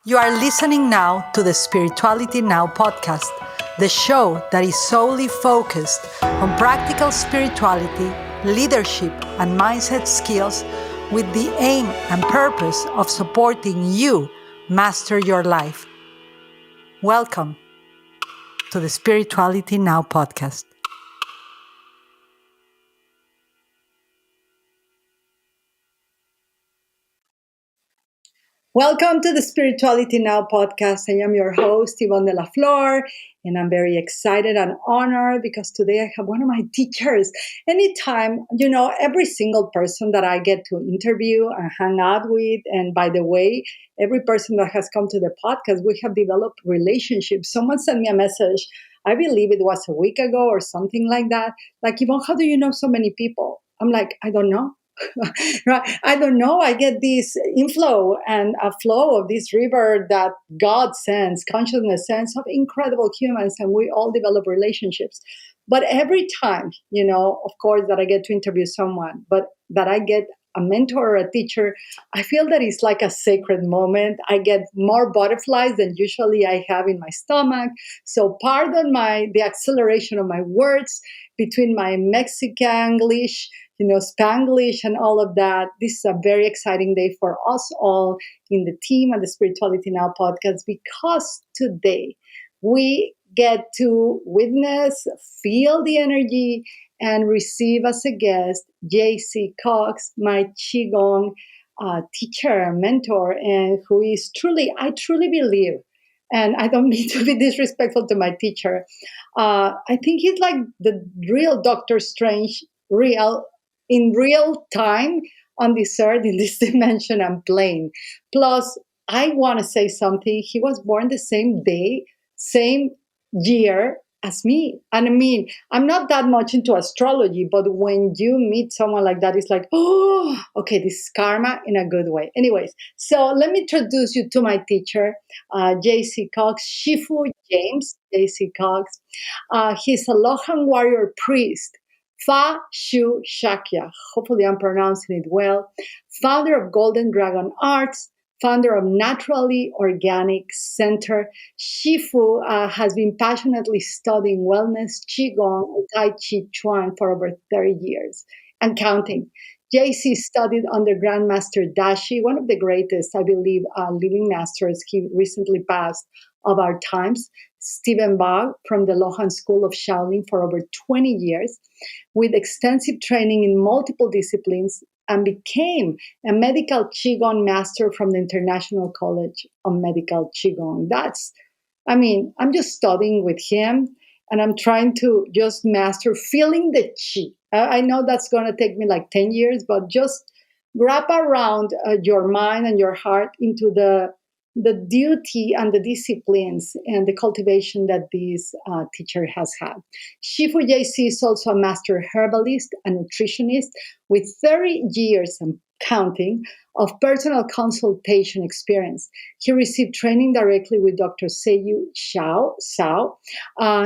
You are listening now to the Spirituality Now podcast, the show that is solely focused on practical spirituality, leadership, and mindset skills with the aim and purpose of supporting you master your life. Welcome to the Spirituality Now podcast. Welcome to the Spirituality Now podcast. I am your host, Yvonne de la Flor, and I'm very excited and honored because today I have one of my teachers. Anytime, every single person that I get to interview and hang out with, and by the way, every person that has come to the podcast, we have developed relationships. Someone sent me a message, I believe it was a week ago or something like that. Like, Yvonne, how do you know so many people? I'm like, I don't know. Right? I don't know. I get this inflow and a flow of this river that God sends, consciousness sends of incredible humans, and we all develop relationships. But every time, of course, that I get to interview someone, but that I get a mentor or a teacher, I feel that it's like a sacred moment. I get more butterflies than usually I have in my stomach. So pardon the acceleration of my words between my Mexican English, Spanglish and all of that. This is a very exciting day for us all in the team and the Spirituality Now podcast, because today we get to witness, feel the energy, and receive as a guest JC Cox, my Qigong teacher, mentor, and who is I truly believe, and I don't mean to be disrespectful to my teacher, I think he's like the real Doctor Strange, in real time on this earth, in this dimension and plane. Plus, I want to say something. He was born the same day, same year as me. And I mean, I'm not that much into astrology, but when you meet someone like that, it's like, oh, okay, this is karma in a good way. Anyways, so let me introduce you to my teacher, JC Cox, Sifu James, JC Cox. He's a Lohan warrior priest, Fa Shu Shakya, hopefully I'm pronouncing it well, founder of Golden Dragon Arts, founder of Naturally Organic Center. Sifu has been passionately studying wellness, Qigong, and Tai Chi Chuan for over 30 years and counting. JC studied under Grand Master Dashi, one of the greatest, I believe, living masters. He recently passed of our times. Stephen Baugh from the Lohan School of Shaolin for over 20 years, with extensive training in multiple disciplines, and became a Medical Qigong Master from the International College of Medical Qigong. I'm just studying with him, and I'm trying to just master feeling the qi. I know that's going to take me like 10 years, but just wrap around your mind and your heart into the duty and the disciplines and the cultivation that this teacher has had. Sifu JC is also a Master Herbalist and Nutritionist with 30 years and counting of personal consultation experience. He received training directly with Dr. Ceyu Cao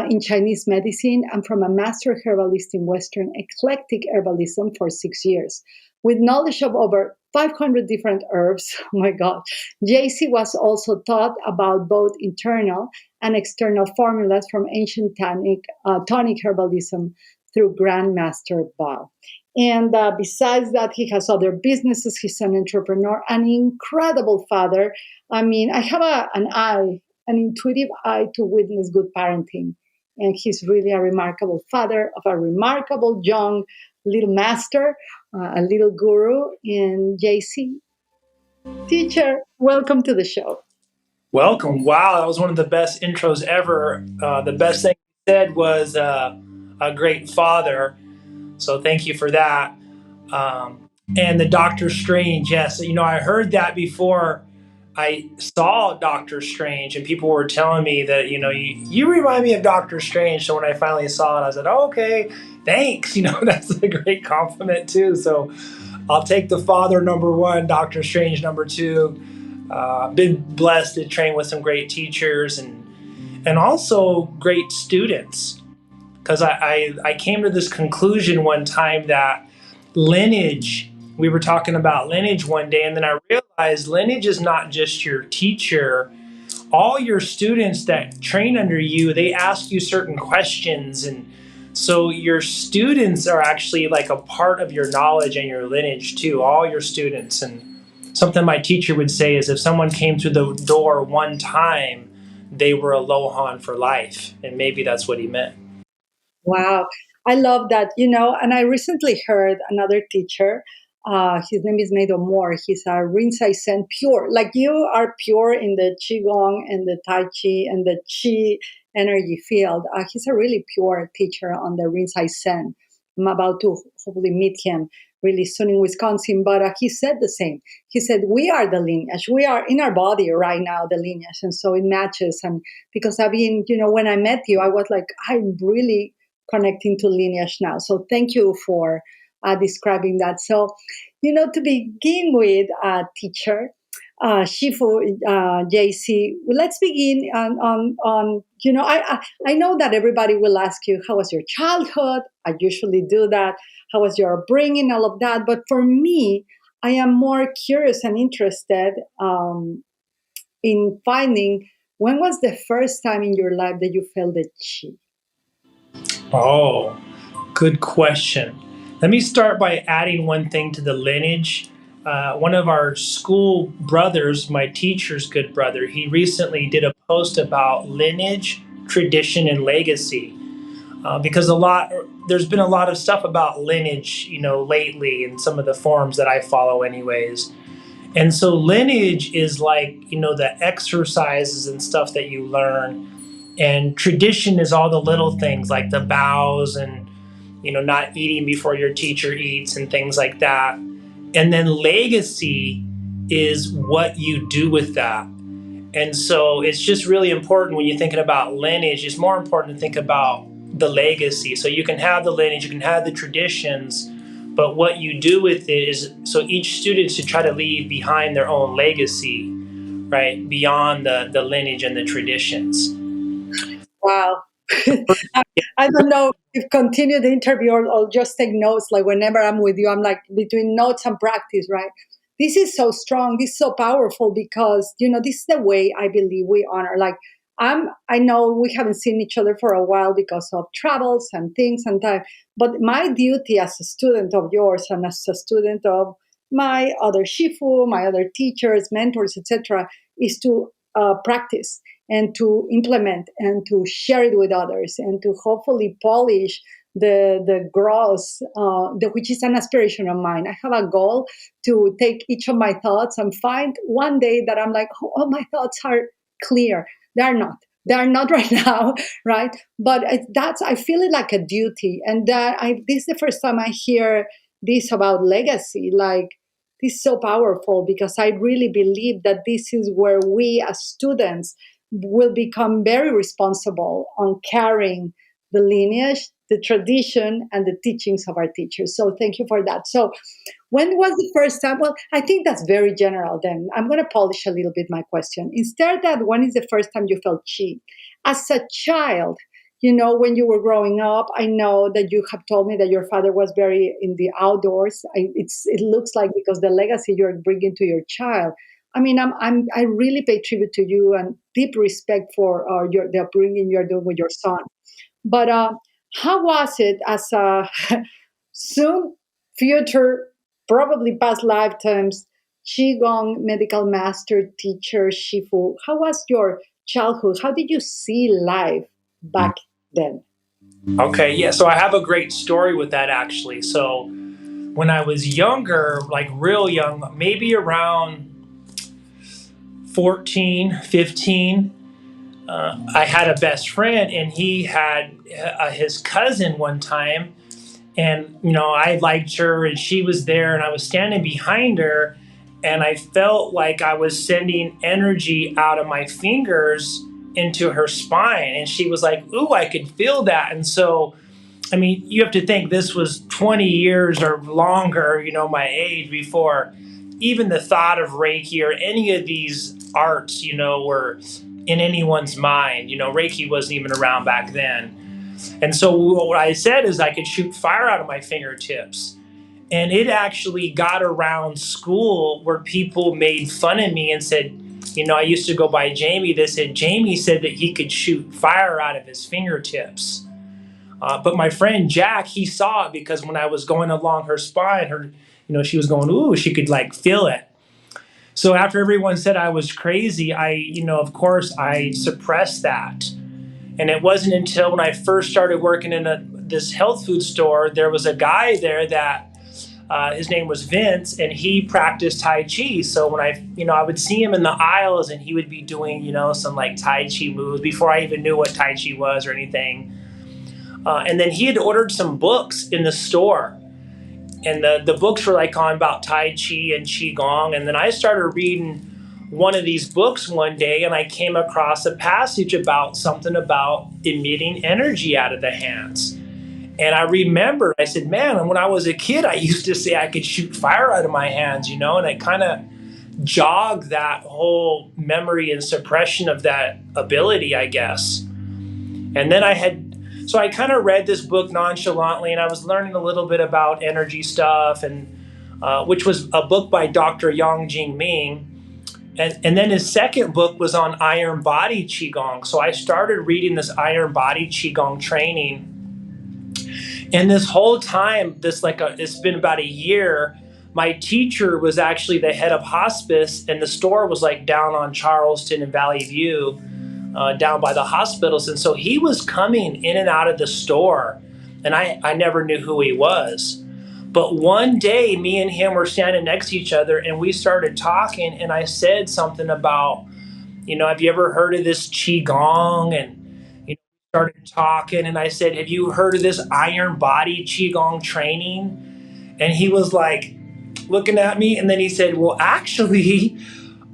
in Chinese medicine, and from a Master Herbalist in Western Eclectic Herbalism for 6 years. With knowledge of over 500 different herbs, oh my God, JC was also taught about both internal and external formulas from ancient tonic herbalism through Grand Master Baugh. And besides that, he has other businesses. He's an entrepreneur, an incredible father. I mean, I have an intuitive eye to witness good parenting. And he's really a remarkable father of a remarkable young little master, a little guru. And JC, teacher, welcome to the show. Welcome. Wow, that was one of the best intros ever. The best thing you said was a great father. So thank you for that. And the Doctor Strange, yes. I heard that before I saw Doctor Strange, and people were telling me that, you remind me of Doctor Strange. So when I finally saw it, I said, oh, okay, thanks. That's a great compliment too. So I'll take the father number one, Doctor Strange number two. Been blessed to train with some great teachers and also great students. Because I came to this conclusion one time that lineage we were talking about lineage one day, and then I realized lineage is not just your teacher. All your students that train under you, they ask you certain questions, and so your students are actually like a part of your knowledge and your lineage too, all your students. And something my teacher would say is if someone came through the door one time, they were a Lohan for life, and maybe that's what he meant. Wow. I love that, and I recently heard another teacher. His name is Meido Moore. He's a Rinzai Sen pure. Like you are pure in the Qigong and the Tai Chi and the Qi energy field. He's a really pure teacher on the Rinzai Sen. I'm about to hopefully meet him really soon in Wisconsin. But he said the same. He said, we are the lineage. We are in our body right now, the lineage. And so it matches. And because I've been, when I met you, I was like, I'm really connecting to lineage now. So thank you for describing that. So, to begin with, teacher, Sifu JC, let's begin on I know that everybody will ask you, how was your childhood? I usually do that. How was your upbringing? All of that. But for me, I am more curious and interested in finding when was the first time in your life that you felt the chi? Oh, good question. Let me start by adding one thing to the lineage. One of our school brothers, my teacher's good brother, he recently did a post about lineage, tradition, and legacy. Because there's been a lot of stuff about lineage, lately in some of the forums that I follow, anyways. And so lineage is like, the exercises and stuff that you learn. And tradition is all the little things like the bows and, not eating before your teacher eats and things like that. And then legacy is what you do with that. And so it's just really important when you're thinking about lineage, it's more important to think about the legacy. So you can have the lineage, you can have the traditions, but what you do with it is, so each student should try to leave behind their own legacy, right? Beyond the lineage and the traditions. Wow. I, I don't know if continue the interview or just take notes. Like whenever I'm with you, I'm like between notes and practice, right? This is so strong. This is so powerful because, this is the way I believe we honor. Like I know we haven't seen each other for a while because of travels and things and time. But my duty as a student of yours and as a student of my other shifu, my other teachers, mentors, etc., is to practice and to implement and to share it with others and to hopefully polish the gross, which is an aspiration of mine. I have a goal to take each of my thoughts and find one day that I'm like, oh, all my thoughts are clear. They're not. They're not right now, right? But I feel it like a duty, and this is the first time I hear this about legacy. Like this is so powerful because I really believe that this is where we as students will become very responsible on carrying the lineage, the tradition, and the teachings of our teachers. So thank you for that. So when was the first time? Well, I think that's very general then. I'm going to polish a little bit my question. Instead that when is the first time you felt chi? As a child, when you were growing up, I know that you have told me that your father was very in the outdoors. It looks like because the legacy you're bringing to your child. I mean, I really pay tribute to you and deep respect for the upbringing you're doing with your son. But how was it as a soon future, probably past lifetimes, Qigong medical master teacher Shifu? How was your childhood? How did you see life back then? Okay, yeah. So I have a great story with that actually. So when I was younger, like real young, maybe around 14, 15, I had a best friend and he had his cousin one time. And, I liked her and she was there and I was standing behind her and I felt like I was sending energy out of my fingers into her spine. And she was like, ooh, I could feel that. And so, I mean, you have to think this was 20 years or longer, my age before even the thought of Reiki or any of these arts, were in anyone's mind. Reiki wasn't even around back then. And so what I said is I could shoot fire out of my fingertips. And it actually got around school where people made fun of me and said, I used to go by Jamie. They said, Jamie said that he could shoot fire out of his fingertips. But my friend Jack, he saw it because when I was going along her spine, she was going, ooh, she could like feel it. So after everyone said I was crazy, of course, I suppressed that. And it wasn't until when I first started working in this health food store, there was a guy there that his name was Vince, and he practiced Tai Chi. So when I would see him in the aisles, and he would be doing, some like Tai Chi moves before I even knew what Tai Chi was or anything. And then he had ordered some books in the store, and the books were like on about Tai Chi and Qigong. And then I started reading one of these books one day, and I came across a passage about something about emitting energy out of the hands. And I remember, I said, man, when I was a kid, I used to say I could shoot fire out of my hands, and it kind of jogged that whole memory and suppression of that ability, I guess. And then so I kind of read this book nonchalantly, and I was learning a little bit about energy stuff, and which was a book by Dr. Yang Jing Ming. And then his second book was on Iron Body Qigong. So I started reading this Iron Body Qigong training. And this whole time, it's been about a year, my teacher was actually the head of hospice, and the store was like down on Charleston and Valley View, down by the hospitals. And so he was coming in and out of the store, and I never knew who he was. But one day, me and him were standing next to each other, and we started talking, and I said something about, have you ever heard of this Qigong? And started talking, and I said, have you heard of this Iron Body Qigong training? And he was like looking at me, and then he said, well, actually,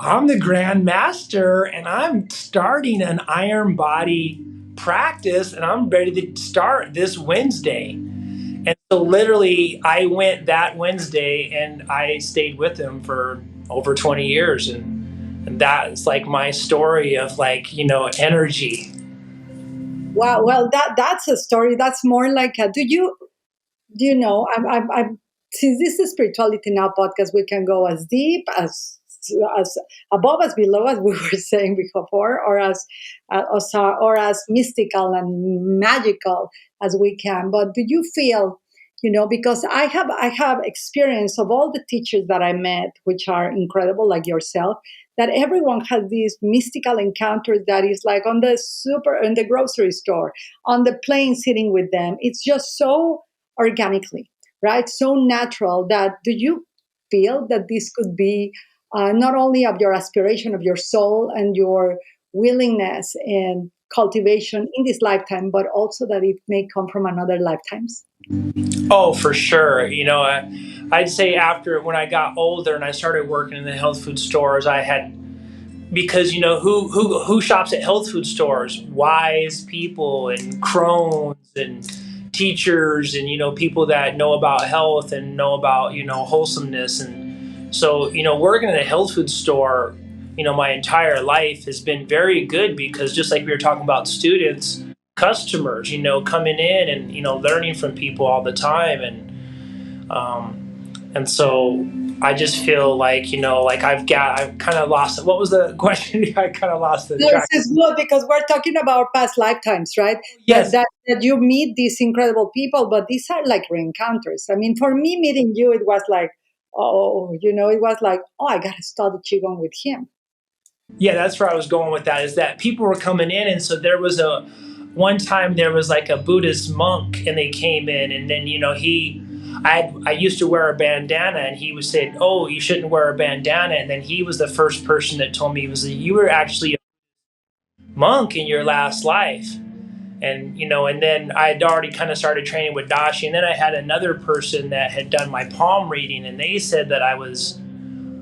I'm the Grand Master, and I'm starting an Iron Body practice, and I'm ready to start this Wednesday. And so literally I went that Wednesday, and I stayed with him for over 20 years. And that's like my story of energy. Wow. Well, that's a story. That's more like do you know? I'm since this is spirituality now podcast, we can go as deep as above as below, as we were saying before, or as mystical and magical as we can. But do you feel? Because I have experience of all the teachers that I met, which are incredible, like yourself, that everyone has these mystical encounters that is like in the grocery store, on the plane sitting with them. It's just so organically, right? So natural. That do you feel that this could be not only of your aspiration of your soul and your willingness and cultivation in this lifetime, but also that it may come from another lifetimes? Oh, for sure. I'd say after when I got older and I started working in the health food stores, because who shops at health food stores? Wise people and crones and teachers and people that know about health and know about wholesomeness. And so working in a health food store, my entire life has been very good, because just like we were talking about students, customers, coming in and learning from people all the time. And so I just feel like I've kind of lost it. What was the question? I kind of lost the track. This is good, because we're talking about past lifetimes, right? Yes. That you meet these incredible people, but these are like reencounters. I mean, for me, meeting you, it was like, it was like, oh, I got to study Qigong with him. Yeah, that's where I was going with that, is that people were coming in. And so there was one time there was like a Buddhist monk, and they came in, and then, I used to wear a bandana, and he was saying, oh, you shouldn't wear a bandana. And then he was the first person that told me, you were actually a monk in your last life. And, and then I had already kind of started training with Dashi. And then I had another person that had done my palm reading, and they said that I was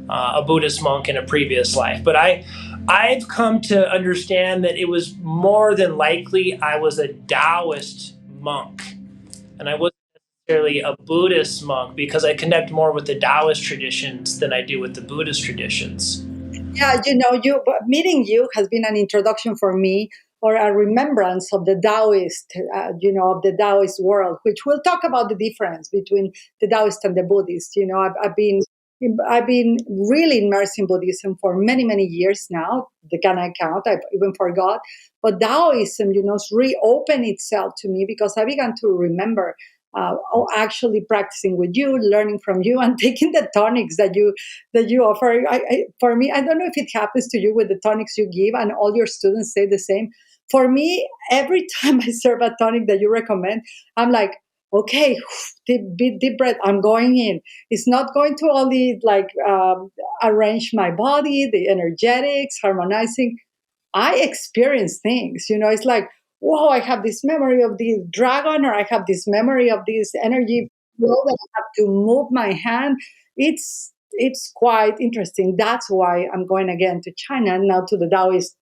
a Buddhist monk in a previous life. But I've come to understand that it was more than likely I was a Taoist monk, and I wasn't necessarily a Buddhist monk, because I connect more with the Taoist traditions than I do with the Buddhist traditions. Yeah, meeting you has been an introduction for me or a remembrance of the Taoist, of the Taoist world, which we'll talk about the difference between the Taoist and the Buddhist. I've been really immersed in Buddhism for many, many years now. The can I count? I even forgot. But Taoism, reopened itself to me because I began to remember actually practicing with you, learning from you, and taking the tonics that you offer. For me, I don't know if it happens to you with the tonics you give, and all your students say the same. For me, every time I serve a tonic that you recommend, I'm like, okay, deep breath. I'm going in. It's not going to only arrange my body, the energetics, harmonizing. I experience things. It's like, whoa, I have this memory of this dragon, or I have this memory of this energy flow that I have to move my hand. It's quite interesting. That's why I'm going again to China and now to the Taoist,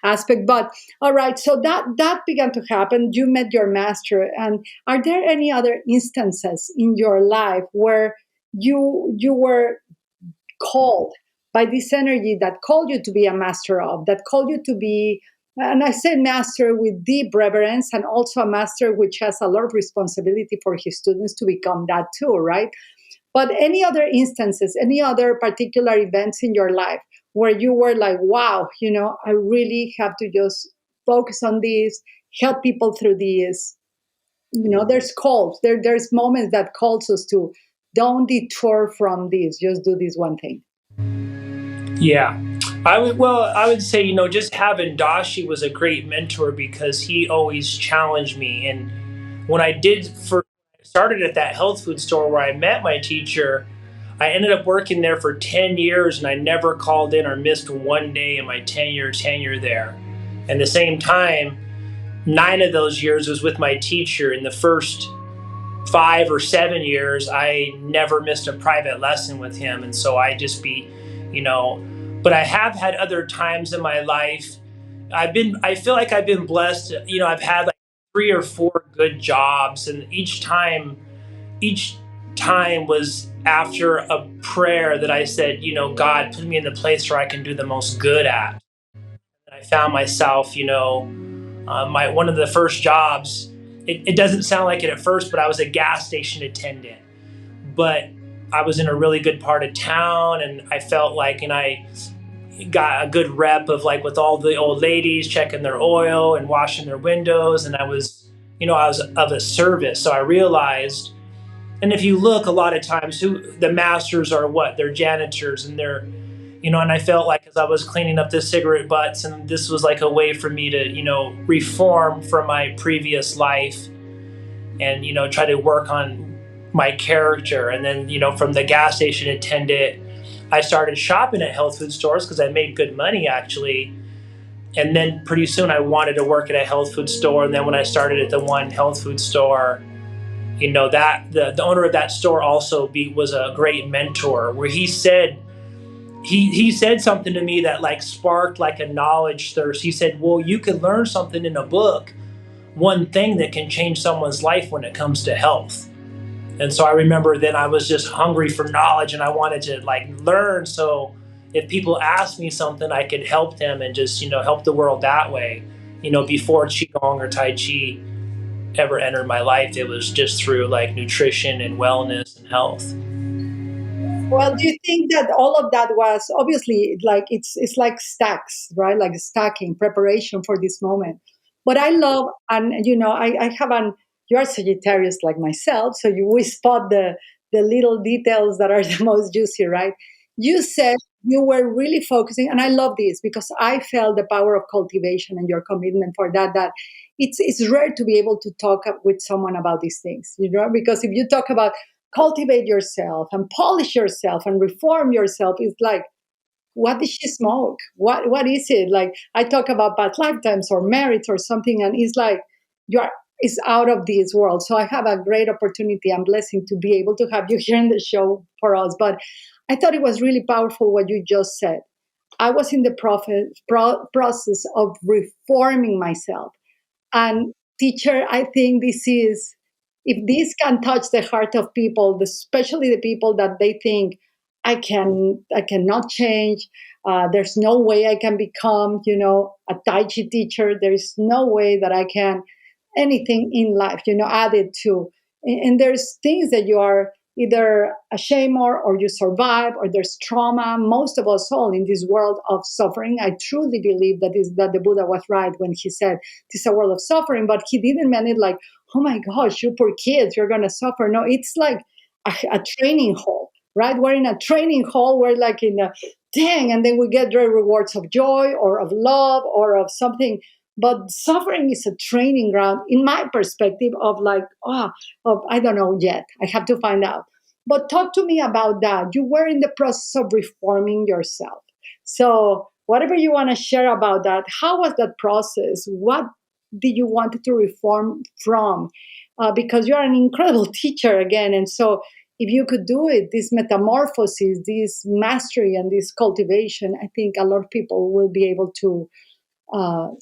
aspect. But all right, so that began to happen. You met your master, and are there any other instances in your life where you were called by this energy that called you to be a master of, that called you to be, and I say master with deep reverence, and also a master which has a lot of responsibility for his students to become that too, right? But any other instances, any other particular events in your life where you were like, wow, I really have to just focus on this, help people through this. There's calls, there's moments that calls us to don't detour from this, just do this one thing. Yeah. I would say, just having Dashi was a great mentor because he always challenged me. And when I did first started at that health food store where I met my teacher, I ended up working there for 10 years and I never called in or missed one day in my 10-year tenure there. And the same time, 9 of those years was with my teacher. In the first 5 or 7 years, I never missed a private lesson with him. And so you know, but I have had other times in my life. I feel like I've been blessed. I've had like 3 or 4 good jobs, and each time was after a prayer that I said, God, put me in the place where I can do the most good at. And I found myself, my one of the first jobs. It doesn't sound like it at first, but I was a gas station attendant. But I was in a really good part of town, and I felt like, and I got a good rep of like with all the old ladies checking their oil and washing their windows, and I was of a service. So I realized, and if you look, a lot of times, who the masters are, what they're janitors, and and I felt like as I was cleaning up the cigarette butts, and this was like a way for me to, reform from my previous life, and try to work on my character. And then, from the gas station attendant, I started shopping at health food stores because I made good money actually. And then pretty soon I wanted to work at a health food store. And then when I started at the one health food store, that the owner of that store also was a great mentor, where he said something to me that like sparked like a knowledge thirst. He said, well, you could learn something in a book, one thing that can change someone's life when it comes to health. And so I remember then I was just hungry for knowledge, and I wanted to like learn. So if people asked me something, I could help them and just, help the world that way. Before Qigong or Tai Chi ever entered my life, it was just through like nutrition and wellness and health. Well, do you think that all of that was obviously like it's like stacks, right? Like stacking preparation for this moment. But I love, and I have an you're Sagittarius like myself, so we spot the little details that are the most juicy, right? You said you were really focusing, and I love this because I felt the power of cultivation and your commitment for that. That it's rare to be able to talk with someone about these things, because if you talk about cultivate yourself and polish yourself and reform yourself, it's like, what did she smoke? What is it? Like I talk about past lifetimes or merits or something, and it's like you're it's out of this world. So I have a great opportunity and blessing to be able to have you here in the show for us. But I thought it was really powerful what you just said. I was in the process of reforming myself. And teacher, I think this is, if this can touch the heart of people, especially the people that they think I cannot change, There's no way I can become, a Tai Chi teacher. There's no way that I can anything in life, added to. And there's things that you are either ashamed or you survive, or there's trauma. Most of us all in this world of suffering. I truly believe that the Buddha was right when he said this is a world of suffering, but he didn't mean it like, oh my gosh, you poor kids, you're gonna suffer. No, it's like a training hall, right? We're in a training hall. We're like in a dang, and then we get the rewards of joy or of love or of something. But suffering is a training ground, in my perspective, of like, I don't know yet. I have to find out. But talk to me about that. You were in the process of reforming yourself. So, whatever you want to share about that, how was that process? What did you want to reform from? Because you're an incredible teacher again. And so, if you could do it, this metamorphosis, this mastery, and this cultivation, I think a lot of people will be able to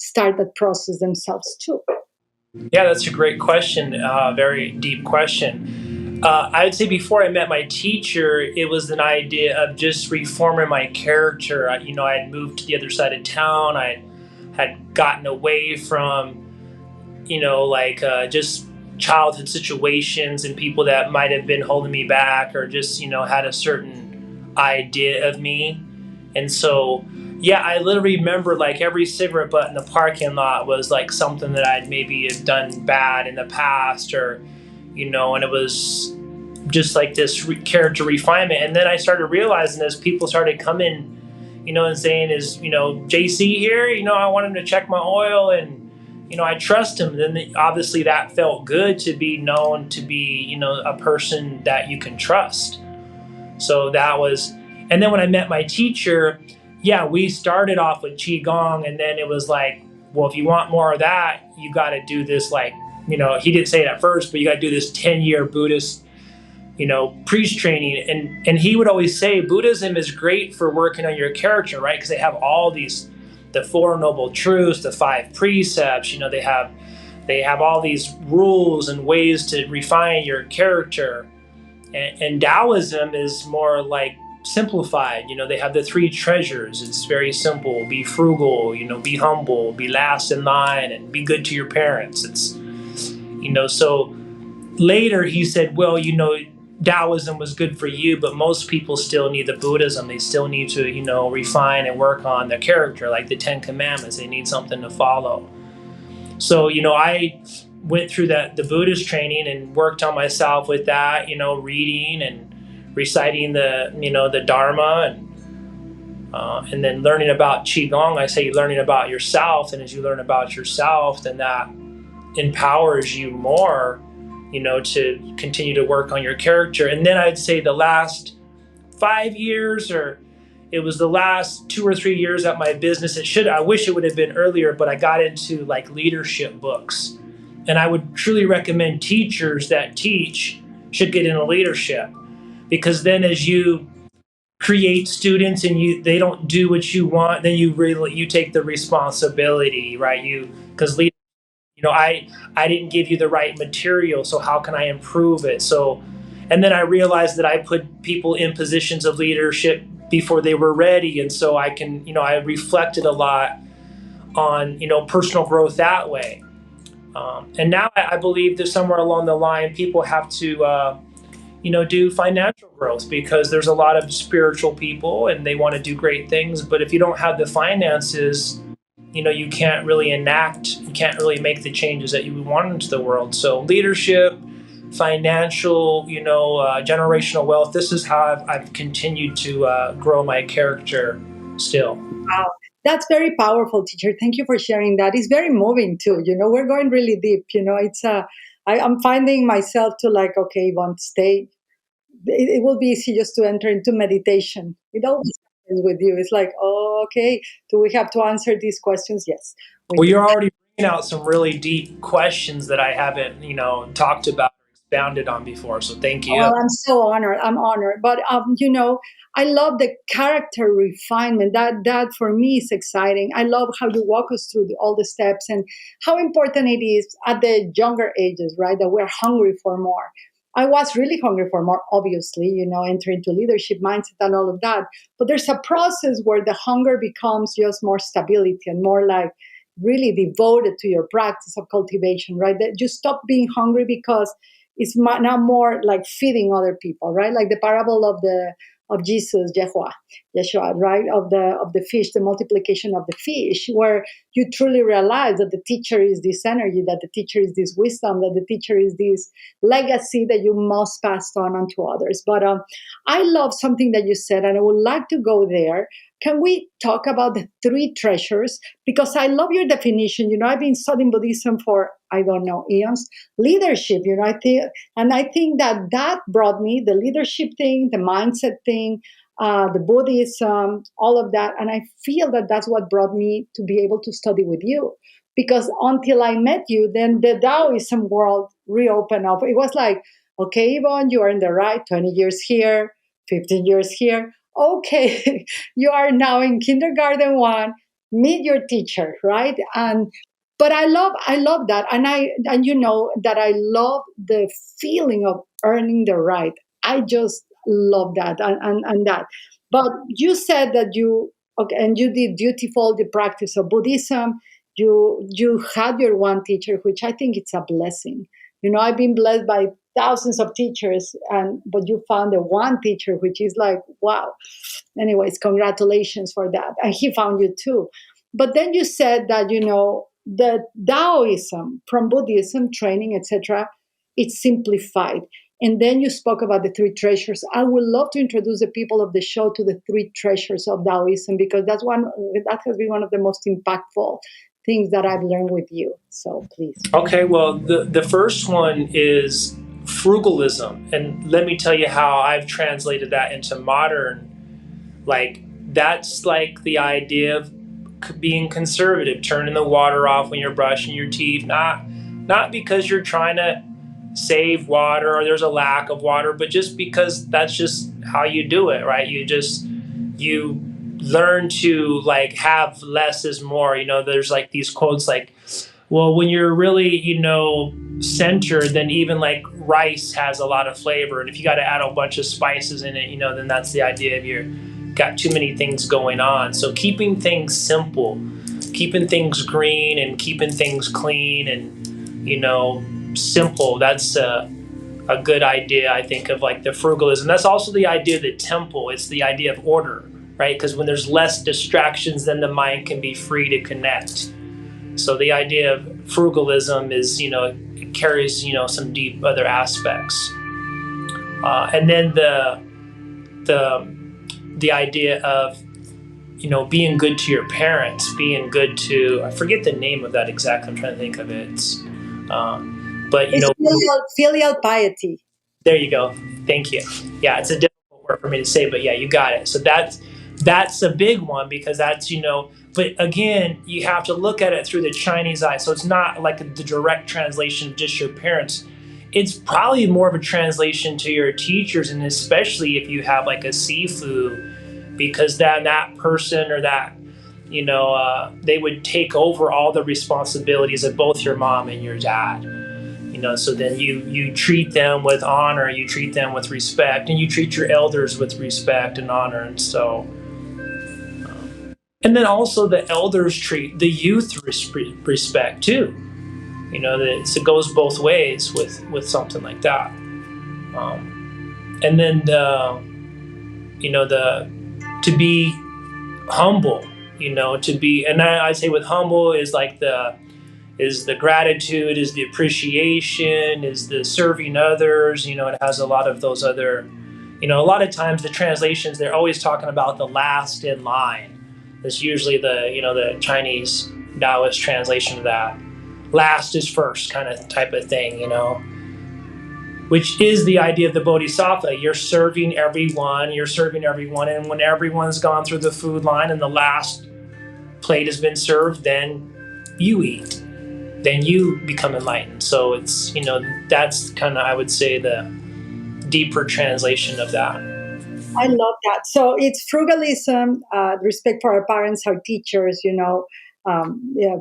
start that process themselves too. Yeah, that's a great question. Very deep question. I would say before I met my teacher, it was an idea of just reforming my character. I had moved to the other side of town. I had gotten away from, just childhood situations and people that might have been holding me back, or just, had a certain idea of me. And so, yeah, I literally remember like every cigarette butt in the parking lot was like something that I'd maybe have done bad in the past, or, and it was just like this character refinement. And then I started realizing as people started coming, and saying, is, JC here? I want him to check my oil, and, I trust him. And then obviously that felt good to be known to be, a person that you can trust. So that was, and then when I met my teacher, yeah, we started off with Qigong, and then it was like, well, if you want more of that, you got to do this, like, he didn't say it at first, but you got to do this 10-year Buddhist, priest training. And he would always say Buddhism is great for working on your character, right? Because they have all these, the Four Noble Truths, the 5 precepts, they have all these rules and ways to refine your character. And Taoism is more like simplified. They have the 3 treasures. It's very simple. Be frugal, be humble, be last in line, and be good to your parents. It's, so later he said, well, Taoism was good for you, but most people still need the Buddhism. They still need to, refine and work on their character, like the 10 Commandments. They need something to follow. So, I went through the Buddhist training and worked on myself with that, reading and reciting the Dharma, and then learning about Qigong. I say learning about yourself, and as you learn about yourself, then that empowers you more, to continue to work on your character. And then I'd say the last 5 years, or it was the last 2 or 3 years at my business. I wish it would have been earlier, but I got into like leadership books. And I would truly recommend teachers that teach should get into leadership, because then as you create students and they don't do what you want, then you take the responsibility, right? Because I didn't give you the right material, so how can I improve it? So, and then I realized that I put people in positions of leadership before they were ready, and so I reflected a lot on personal growth that way. And now I believe that somewhere along the line, people have to do financial growth, because there's a lot of spiritual people and they want to do great things, but if you don't have the finances, you can't really you can't really make the changes that you want into the world. So leadership, financial, generational wealth, this is how I've continued to grow my character still. Wow. That's very powerful, teacher. Thank you for sharing that. It's very moving too. We're going really deep. I'm finding myself to like, okay, Yvonne, stay. It will be easy just to enter into meditation. It always happens with you. It's like, oh, okay, do we have to answer these questions? Yes. Well, you're already bringing out some really deep questions that I haven't, talked about or expounded on before. So thank you. Well, I'm so honored. I'm honored. But I love the character refinement. That for me is exciting. I love how you walk us through all the steps, and how important it is at the younger ages, right? That we're hungry for more. I was really hungry for more, obviously, entering into leadership mindset and all of that. But there's a process where the hunger becomes just more stability and more like really devoted to your practice of cultivation, right? That you stop being hungry because it's now more like feeding other people, right? Like the parable of Jesus, Yeshua, right? Of the fish, the multiplication of the fish, where you truly realize that the teacher is this energy, that the teacher is this wisdom, that the teacher is this legacy that you must pass on to others. But I love something that you said, and I would like to go there. Can we talk about the three treasures? Because I love your definition. I've been studying Buddhism for, I don't know, eons. Leadership, I think that brought me the leadership thing, the mindset thing, the Buddhism, all of that. And I feel that that's what brought me to be able to study with you. Because until I met you, then the Taoism world reopened up. It was like, okay, Yvonne, you are in the right, 20 years here, 15 years here. Okay, you are now in kindergarten one, meet your teacher, right? And but I love that, and you know that I love the feeling of earning the right. I just love that, and that. But you said that you, okay, and you did dutiful the practice of Buddhism. You had your one teacher, which I think it's a blessing. I've been blessed by thousands of teachers, and but you found the one teacher, which is like, wow. Anyways, congratulations for that, and he found you too. But then you said that the Taoism from Buddhism training, etc., it's simplified. And then you spoke about the three treasures. I would love to introduce the people of the show to the three treasures of Taoism, because that has been one of the most impactful things that I've learned with you. So please. Okay, well, the first one is frugalism. And let me tell you how I've translated that into modern. Like, that's like the idea of being conservative, turning the water off when you're brushing your teeth, not because you're trying to save water or there's a lack of water, but just because that's just how you do it, right? You learn to like have less is more. There's like these quotes like, well, when you're really, centered, then even like rice has a lot of flavor. And if you got to add a bunch of spices in it, then that's the idea of you're got too many things going on. So keeping things simple, keeping things green and keeping things clean and, simple, that's a good idea, I think, of like the frugalism. That's also the idea of the temple. It's the idea of order, right? Because when there's less distractions, then the mind can be free to connect. So the idea of frugalism is, it carries, some deep other aspects. And then the idea of, being good to your parents, being good to, I forget the name of that exactly. I'm trying to think of it. But it's filial piety. There you go. Thank you. Yeah, it's a difficult word for me to say, but yeah, you got it. So that's a big one, because that's, but again, you have to look at it through the Chinese eye. So it's not like the direct translation of just your parents. It's probably more of a translation to your teachers, and especially if you have like a Sifu, because then that person or that, they would take over all the responsibilities of both your mom and your dad. So then you treat them with honor, you treat them with respect, and you treat your elders with respect and honor. And so, and then also the elders treat the youth respect too. So it goes both ways with something like that. And then to be humble, to be, and I say with humble is like is the gratitude, is the appreciation, is the serving others. It has a lot of those other, a lot of times the translations, they're always talking about the last in line. That's usually the Chinese Taoist translation of that. Last is first kind of type of thing, which is the idea of the Bodhisattva. You're serving everyone, and when everyone's gone through the food line and the last plate has been served, then you eat. Then you become enlightened. So it's, that's kind of, I would say, the deeper translation of that. I love that. So it's frugalism, respect for our parents, our teachers,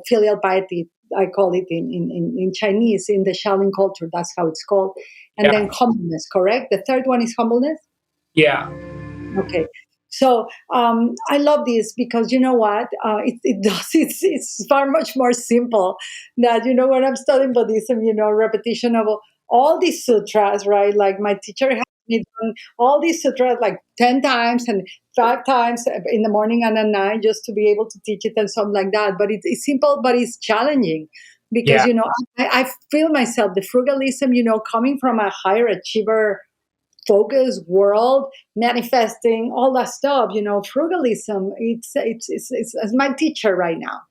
filial piety, I call it in Chinese, in the Shaolin culture, that's how it's called. And then Yeah. humbleness, correct? The third one is humbleness? Yeah. Okay. So I love this because you know what it does. It's far much more simple. That when I'm studying Buddhism, repetition of all these sutras, right? Like my teacher has me done all these sutras like 10 times and 5 times in the morning and at night just to be able to teach it and something like that. But it's simple, but it's challenging because Yeah. I feel myself the frugalism, coming from a higher achiever focus world manifesting all that stuff frugalism it's my teacher right now.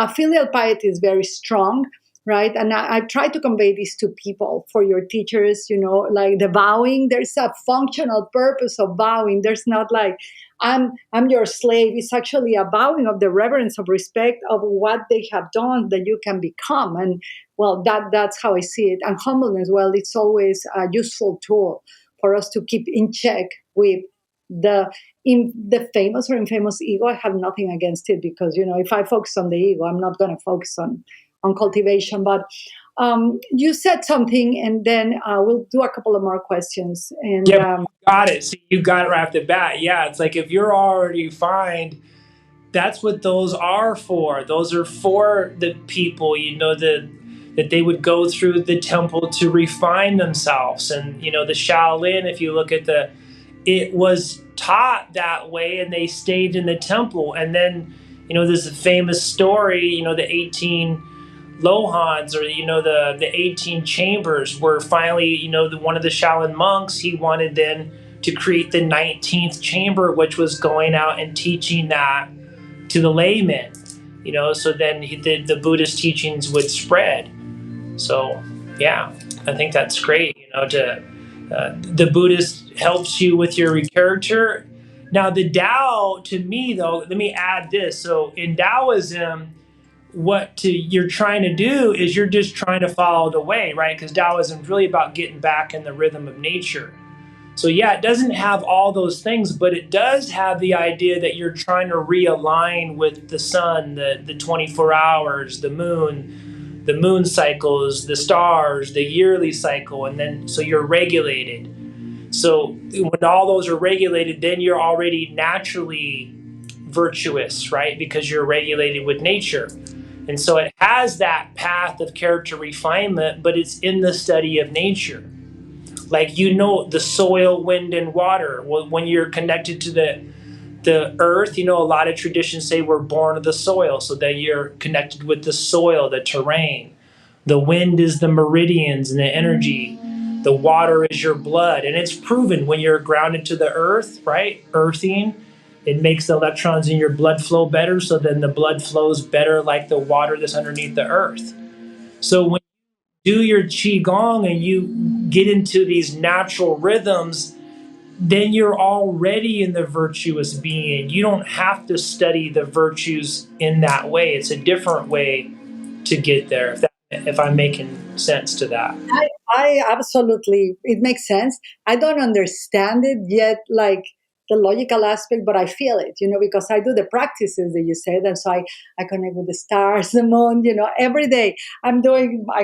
Filial piety is very strong, right? And I try to convey this to people for your teachers, like the bowing. There's a functional purpose of bowing. There's not like I'm your slave. It's actually a bowing of the reverence of respect of what they have done that you can become. And well, that's how I see it. And humbleness, well, it's always a useful tool for us to keep in check with the in the famous or infamous ego. I have nothing against it because if I focus on the ego, I'm not going to focus on cultivation. But you said something, and then we'll do a couple of more questions. And Yeah, but you got it. See, you got it right off the bat. Yeah, it's like if you're already fine, that's what those are for. Those are for the people, that they would go through the temple to refine themselves. And the Shaolin, if you look at it was taught that way, and they stayed in the temple. And then, there's a famous story, the 18 Lohans, or the 18 chambers, where finally, one of the Shaolin monks, he wanted then to create the 19th chamber, which was going out and teaching that to the laymen, so then the Buddhist teachings would spread. So yeah, I think that's great. The Buddhist helps you with your character. Now the Tao, to me though, let me add this. So in Taoism, you're trying to do is you're just trying to follow the way, right? Because Taoism is really about getting back in the rhythm of nature. So yeah, it doesn't have all those things, but it does have the idea that you're trying to realign with the sun, the 24 hours, the moon cycles, the stars, the yearly cycle, and then so you're regulated. So when all those are regulated, then you're already naturally virtuous, right? Because you're regulated with nature. And so it has that path of character refinement, but it's in the study of nature. Like, the soil, wind, and water. Well, when you're connected to the earth, a lot of traditions say we're born of the soil. So then you're connected with the soil, the terrain. The wind is the meridians and the energy. The water is your blood. And it's proven when you're grounded to the earth, right? Earthing, it makes the electrons in your blood flow better. So then the blood flows better like the water that's underneath the earth. So when do your qigong and you get into these natural rhythms, then you're already in the virtuous being. You don't have to study the virtues in that way. It's a different way to get there. If I'm making sense to that. I absolutely, it makes sense. I don't understand it yet, like the logical aspect, but I feel it, because I do the practices that you said. And so I connect with the stars, the moon, every day I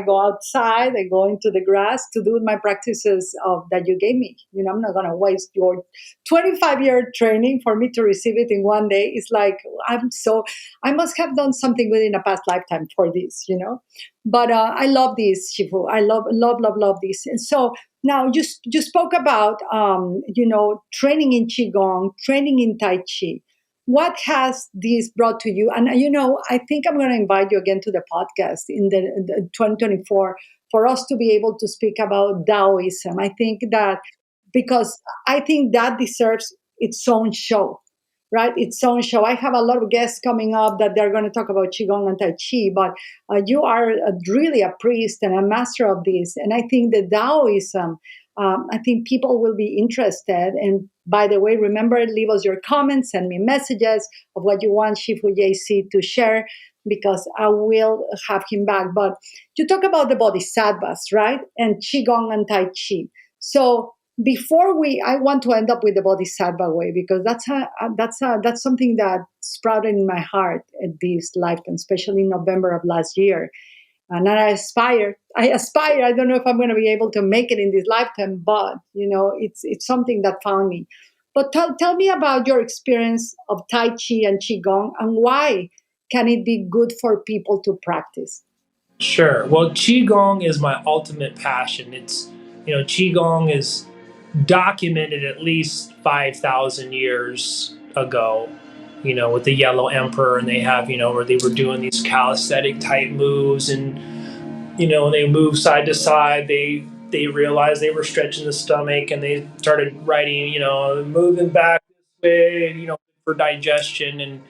go outside, I go into the grass to do my practices that you gave me. I'm not going to waste your 25-year training for me to receive it in one day. It's like, I must have done something within a past lifetime for this. But I love this, Shifu. I love this. And so now you spoke about training in qigong, training in tai chi. What has this brought to you? And I think I'm going to invite you again to the podcast in the 2024 for us to be able to speak about Taoism. I think that because I think that deserves its own show, right? Its own show. I have a lot of guests coming up that they're going to talk about Qigong and Tai Chi, but you are really a priest and a master of this. And I think the Taoism, I think people will be interested. And by the way, remember, leave us your comments, send me messages of what you want Sifu JC to share, because I will have him back. But you talk about the bodhisattvas, right? And Qigong and Tai Chi. So before I want to end up with the Bodhisattva way, because that's something that sprouted in my heart at this lifetime, especially in November of last year. And I aspire. I don't know if I'm going to be able to make it in this lifetime, but it's something that found me. But tell me about your experience of Tai Chi and Qigong, and why can it be good for people to practice? Sure. Well, Qigong is my ultimate passion. Qigong is documented at least 5,000 years ago, with the Yellow Emperor, and they have, where they were doing these calisthenic type moves, and, when they moved side to side, they realized they were stretching the stomach, and they started writing, moving back this way, for digestion.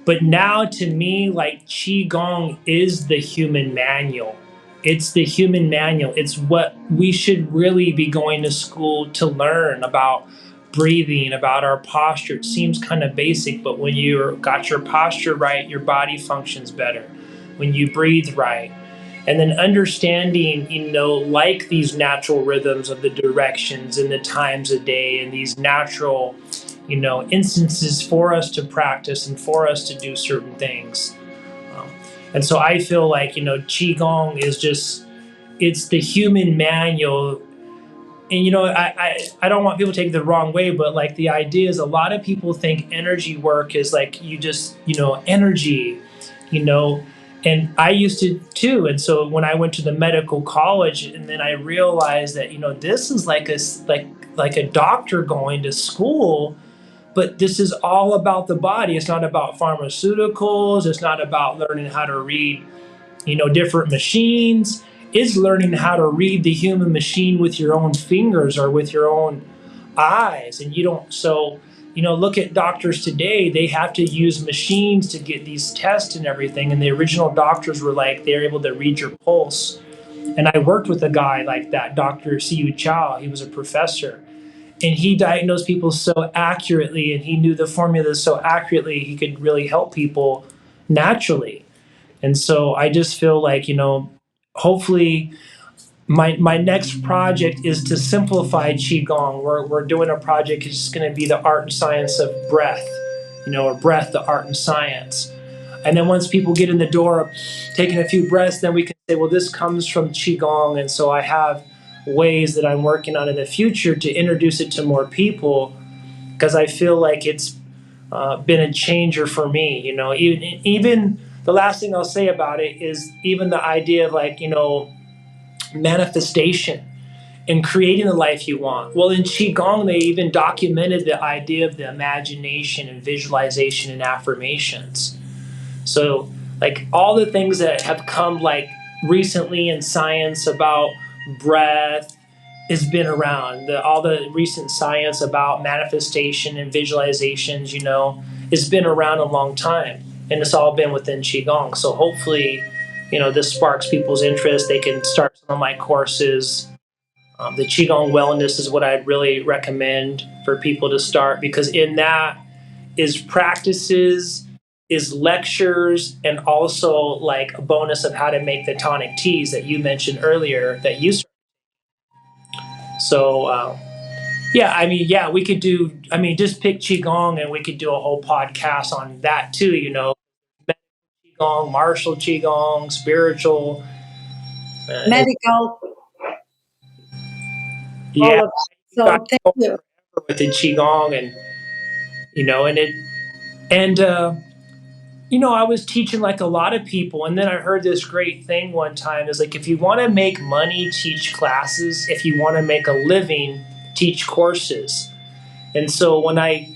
But now, to me, like, Qigong is the human manual. It's the human manual. It's what we should really be going to school to learn about: breathing, about our posture. It seems kind of basic, but when you got your posture right, your body functions better. When you breathe right. And then understanding, like these natural rhythms of the directions and the times of day, and these natural, instances for us to practice and for us to do certain things. Um, and so I feel like, Qigong is it's the human manual. And, I don't want people to take it the wrong way, but like, the idea is, a lot of people think energy work is like, you just, energy, you know, and I used to too. And so when I went to the medical college, and then I realized that, this is like a doctor going to school, but this is all about the body. It's not about pharmaceuticals. It's not about learning how to read, different machines. It's learning how to read the human machine with your own fingers or with your own eyes. And look at doctors today. They have to use machines to get these tests and everything. And the original doctors were like, they're able to read your pulse. And I worked with a guy like that, Dr. Ceyu Cao. He was a professor. And he diagnosed people so accurately, and he knew the formula so accurately, he could really help people naturally. And so I just feel like, hopefully my next project is to simplify Qigong. We're doing a project, it's just going to be the art and science of breath, or breath, the art and science. And then once people get in the door, taking a few breaths, then we can say, well, this comes from Qigong. And so I have ways that I'm working on in the future to introduce it to more people, because I feel like it's been a changer for me. Even the last thing I'll say about it is even the idea of, like, manifestation and creating the life you want. Well, in Qigong, they even documented the idea of the imagination and visualization and affirmations. So, like, all the things that have come, like, recently in science about breath has been around. All the recent science about manifestation and visualizations, has been around a long time, and it's all been within Qigong. So hopefully, this sparks people's interest. They can start some of my courses. The Qigong Wellness is what I'd really recommend for people to start, because in that is practices, is lectures, and also like a bonus of how to make the tonic teas that you mentioned earlier that you. So we could do. Just pick Qigong, and we could do a whole podcast on that too. Qigong, martial Qigong, spiritual, Medical, all yeah, of that. So thank you. with the Qigong, and and it and I was teaching like a lot of people, and then I heard this great thing one time is like, if you want to make money, teach classes. If you want to make a living, teach courses. And so when I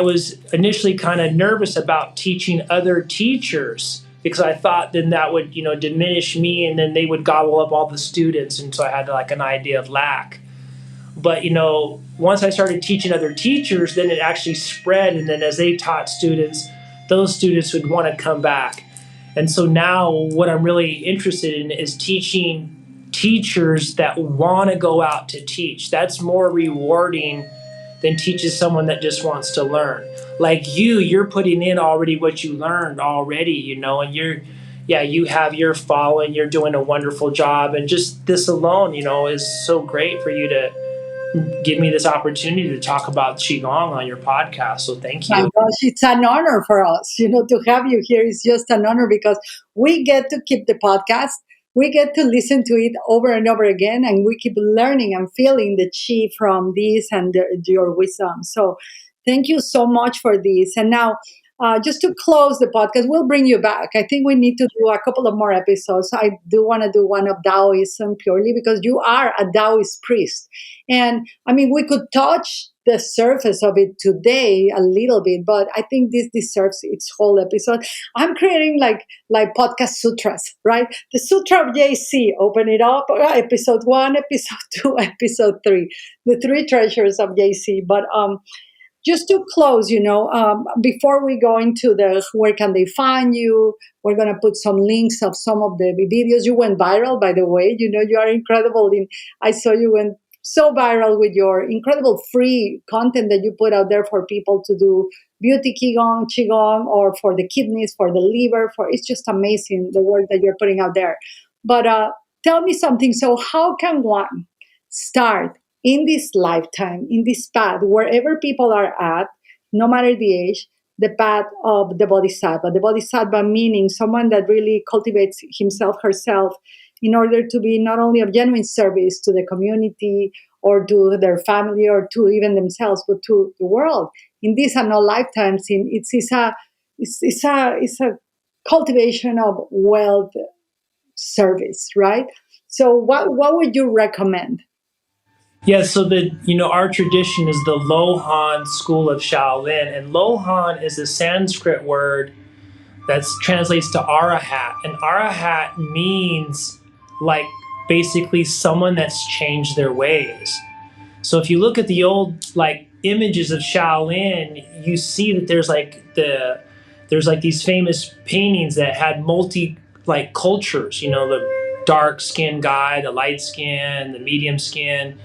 was initially kind of nervous about teaching other teachers, because I thought then that would, diminish me, and then they would gobble up all the students. And so I had like an idea of lack. But, once I started teaching other teachers, then it actually spread. And then as they taught students, those students would want to come back. And so now what I'm really interested in is teaching teachers that want to go out to teach. That's more rewarding than teaching someone that just wants to learn. Like you're putting in already what you learned already, and you have your following, you're doing a wonderful job. And just this alone, is so great for you to give me this opportunity to talk about Qigong on your podcast. So thank My you. gosh, it's an honor for us, to have you here is just an honor because we get to keep the podcast. We get to listen to it over and over again, and we keep learning and feeling the chi from this and your wisdom. So, thank you so much for this. And now, just to close the podcast, we'll bring you back. I think we need to do a couple of more episodes. I do want to do one of Taoism purely because you are a Taoist priest. And I mean, we could touch the surface of it today a little bit, but I think this deserves its whole episode. I'm creating like podcast sutras, right? The Sutra of JC, open it up, episode 1, episode 2, episode 3, the 3 treasures of JC. But just to close, before we go into the where can they find you, we're going to put some links of some of the videos. You went viral, by the way. You are incredible. I saw you went so viral with your incredible free content that you put out there for people to do beauty qigong, or for the kidneys, for the liver. For it's just amazing the work that you're putting out there. But tell me something. So, how can one start in this lifetime, in this path, wherever people are at, no matter the age, the path of the bodhisattva? The bodhisattva meaning someone that really cultivates himself, herself, in order to be not only of genuine service to the community or to their family or to even themselves, but to the world. In these and all lifetimes, it's a cultivation of wealth service, right? So, what would you recommend? Yeah, so our tradition is the Lohan School of Shaolin, and Lohan is a Sanskrit word that translates to arahat, and arahat means like basically someone that's changed their ways. So if you look at the old like images of Shaolin, you see that there's like these famous paintings that had multi like cultures, the dark skinned guy, the light skin, the medium skin,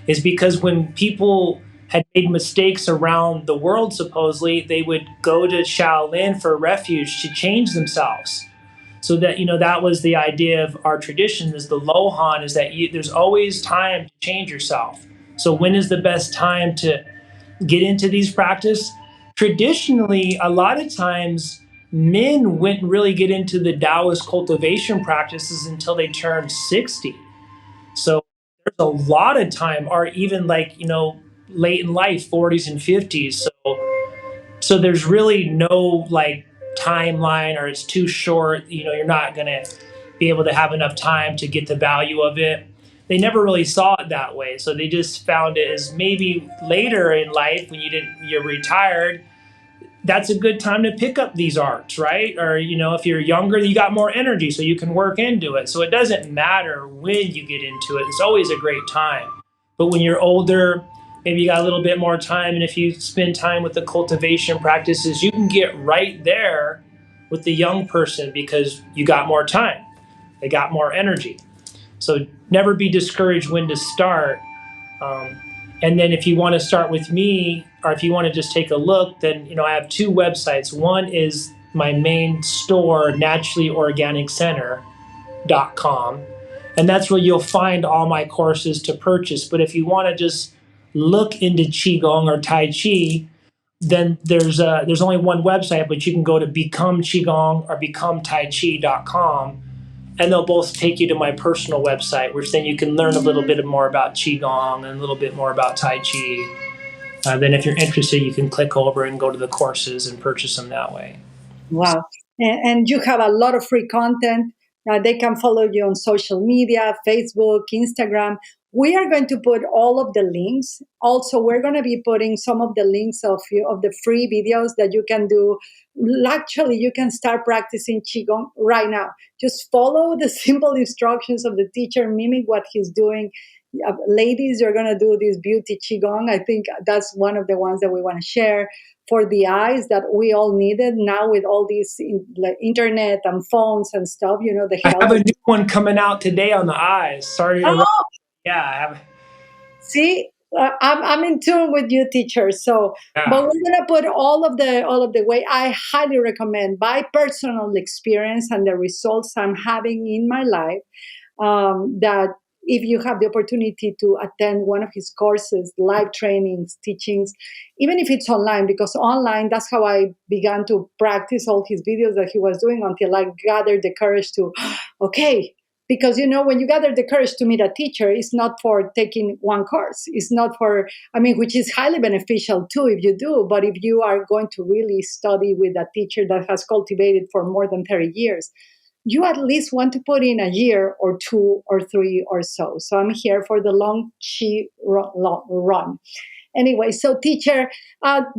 is because when people had made mistakes around the world, supposedly, they would go to Shaolin for refuge to change themselves. So that, that was the idea of our tradition is the Lohan, is that there's always time to change yourself. So when is the best time to get into these practice? Traditionally, a lot of times men wouldn't really get into the Taoist cultivation practices until they turned 60. So there's a lot of time, or even like, late in life, 40s and 50s. So there's really no like timeline, or it's too short. You're not going to be able to have enough time to get the value of it. They never really saw it that way. So they just found it as maybe later in life when you're retired, that's a good time to pick up these arts, right? Or, if you're younger, you got more energy, so you can work into it. So it doesn't matter when you get into it. It's always a great time. But when you're older, maybe you got a little bit more time. And if you spend time with the cultivation practices, you can get right there with the young person because you got more time. They got more energy. So never be discouraged when to start. Um, and then if you want to start with me, or if you want to just take a look, then, I have 2 websites. One is my main store, naturallyorganicCenter.com. And that's where you'll find all my courses to purchase. But if you want to just look into Qigong or Tai Chi, then there's only one website, but you can go to Become Qigong or BecomeTaiChi.com, and they'll both take you to my personal website, which then you can learn a little bit more about Qigong and a little bit more about Tai Chi. Then if you're interested, you can click over and go to the courses and purchase them that way. Wow. And you have a lot of free content. They can follow you on social media, Facebook, Instagram. We are going to put all of the links. Also, we're going to be putting some of the links of the free videos that you can do. Actually, you can start practicing Qigong right now. Just follow the simple instructions of the teacher, mimic what he's doing. Ladies, you're going to do this beauty Qigong. I think that's one of the ones that we want to share for the eyes that we all needed now with all these like internet and phones and stuff, the I health. have a new one coming out today on the eyes. Sorry to interrupt. Oh, Yeah, I have. see, I'm in tune with you, teacher. So, but Yeah. we're gonna put all of the way. I highly recommend by personal experience and the results I'm having in my life. That if you have the opportunity to attend one of his courses, live trainings, teachings, even if it's online, because online, that's how I began to practice all his videos that he was doing until I gathered the courage to, okay. Because, when you gather the courage to meet a teacher, it's not for taking one course. It's not for, which is highly beneficial too if you do. But if you are going to really study with a teacher that has cultivated for more than 30 years, you at least want to put in a year or 2 or 3 or so. So I'm here for the long chi run. Anyway, so teacher,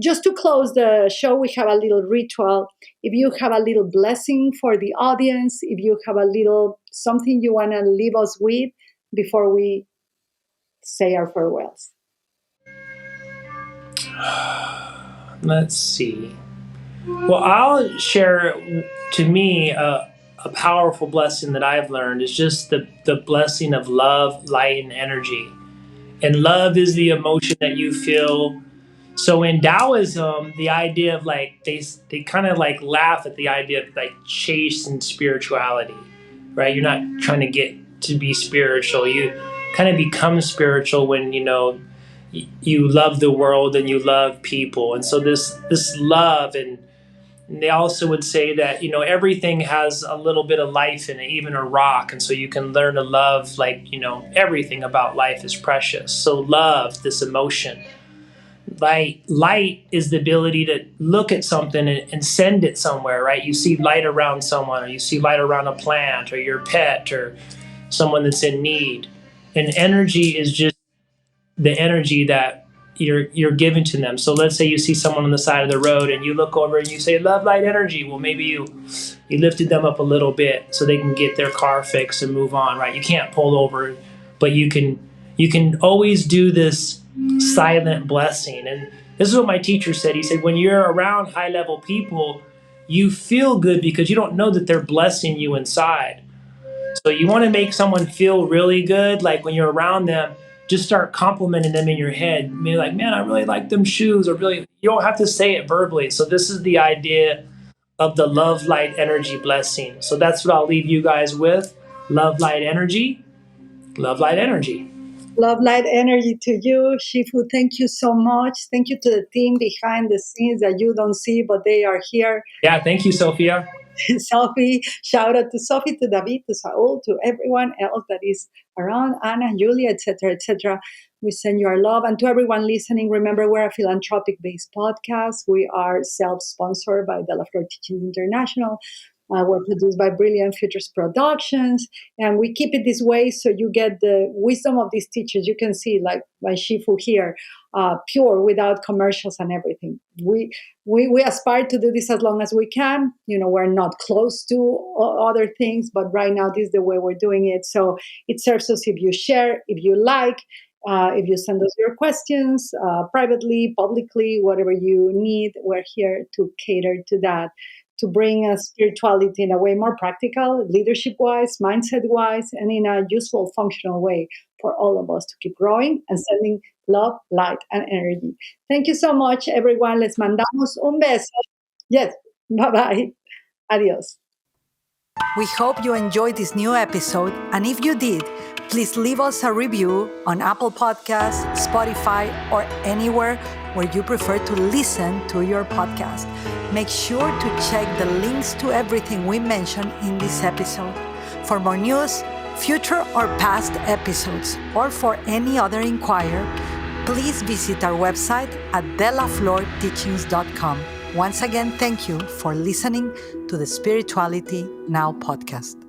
just to close the show, we have a little ritual. If you have a little blessing for the audience, if you have a little something you want to leave us with before we say our farewells. Let's see. Well, I'll share, to me, a powerful blessing that I've learned is just the blessing of love, light, and energy. And love is the emotion that you feel. So in Taoism, the idea of they kind of laugh at the idea of chasing spirituality, right? You're not trying to get to be spiritual. You kind of become spiritual when you love the world and you love people. And so this love, and they also would say that everything has a little bit of life in it, even a rock. And so you can learn to love everything about life is precious. So love, this emotion. Light is the ability to look at something and send it somewhere, right? You see light around someone, or you see light around a plant, or your pet, or someone that's in need. And energy is just the energy that you're giving to them. So let's say you see someone on the side of the road and you look over and you say, love, light, energy. Well, maybe you lifted them up a little bit so they can get their car fixed and move on, right? You can't pull over, but you can always do this silent blessing. And this is what my teacher said. He said, when you're around high level people, you feel good because you don't know that they're blessing you inside. So you want to make someone feel really good. Like when you're around them, just start complimenting them in your head. Be like, man, I really like them shoes, or really, you don't have to say it verbally. So this is the idea of the love, light, energy blessing. So that's what I'll leave you guys with. Love, light, energy. Love, light, energy. Love, light, energy to you, Shifu. Thank you so much. Thank you to the team behind the scenes that you don't see, but they are here. Yeah, thank you, Sophia. Sophie, shout out to Sophie, to David, to Saul, to everyone else that is around, Anna, Julia, etc., etc. We send you our love. And to everyone listening, remember, we're a philanthropic-based podcast. We are self-sponsored by De La Flor Teaching International. We're produced by Brilliant Futures Productions, and we keep it this way so you get the wisdom of these teachers. You can see, like my Shifu here, pure, without commercials and everything. We aspire to do this as long as we can. We're not close to other things, but right now this is the way we're doing it. So it serves us if you share, if you like, if you send us your questions privately, publicly, whatever you need. We're here to cater to that, to bring spirituality in a way more practical, leadership-wise, mindset-wise, and in a useful, functional way for all of us to keep growing and sending love, light, and energy. Thank you so much, everyone. Les mandamos un beso. Yes, bye-bye. Adios. We hope you enjoyed this new episode, and if you did, please leave us a review on Apple Podcasts, Spotify, or anywhere where you prefer to listen to your podcast. Make sure to check the links to everything we mentioned in this episode. For more news, future or past episodes, or for any other inquiry, please visit our website at delaflorteachings.com. Once again, thank you for listening to the Spirituality Now podcast.